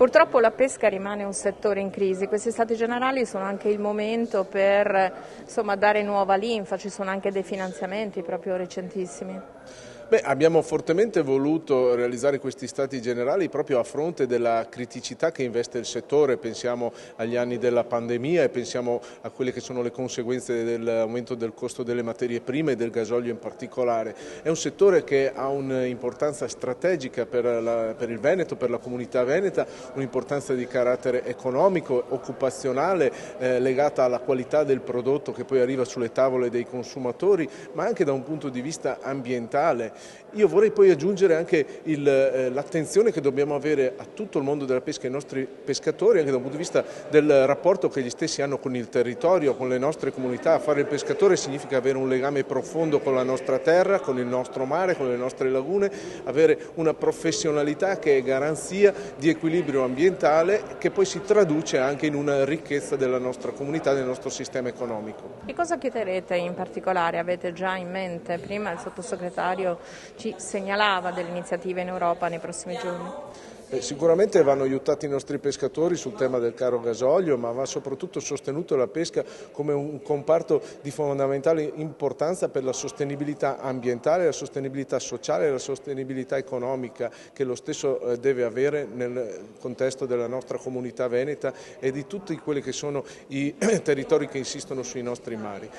Purtroppo la pesca rimane un settore in crisi, questi stati generali sono anche il momento per dare nuova linfa, ci sono anche dei finanziamenti proprio recentissimi. Abbiamo fortemente voluto realizzare questi stati generali proprio a fronte della criticità che investe il settore, pensiamo agli anni della pandemia e pensiamo a quelle che sono le conseguenze dell'aumento del costo delle materie prime e del gasolio in particolare. È un settore che ha un'importanza strategica per il Veneto, per la comunità veneta, un'importanza di carattere economico, occupazionale, legata alla qualità del prodotto che poi arriva sulle tavole dei consumatori, ma anche da un punto di vista ambientale. Io vorrei poi aggiungere anche l'attenzione che dobbiamo avere a tutto il mondo della pesca e ai nostri pescatori, anche da un punto di vista del rapporto che gli stessi hanno con il territorio, con le nostre comunità. Fare il pescatore significa avere un legame profondo con la nostra terra, con il nostro mare, con le nostre lagune, avere una professionalità che è garanzia di equilibrio ambientale che poi si traduce anche in una ricchezza della nostra comunità, del nostro sistema economico. Che cosa chiederete in particolare? Avete già in mente? Prima il sottosegretario ci segnalava delle iniziative in Europa nei prossimi giorni. Sicuramente vanno aiutati i nostri pescatori sul tema del caro gasolio, ma va soprattutto sostenuto la pesca come un comparto di fondamentale importanza per la sostenibilità ambientale, la sostenibilità sociale e la sostenibilità economica che lo stesso deve avere nel contesto della nostra comunità veneta e di tutti quelli che sono i territori che insistono sui nostri mari.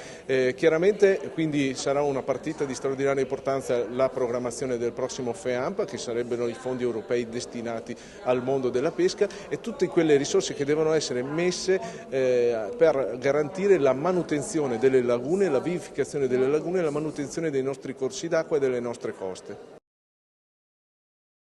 Chiaramente quindi sarà una partita di straordinaria importanza la programmazione del prossimo FEAMP, che sarebbero i fondi europei destinati al mondo della pesca, e tutte quelle risorse che devono essere messe per garantire la manutenzione delle lagune, la vivificazione delle lagune e la manutenzione dei nostri corsi d'acqua e delle nostre coste.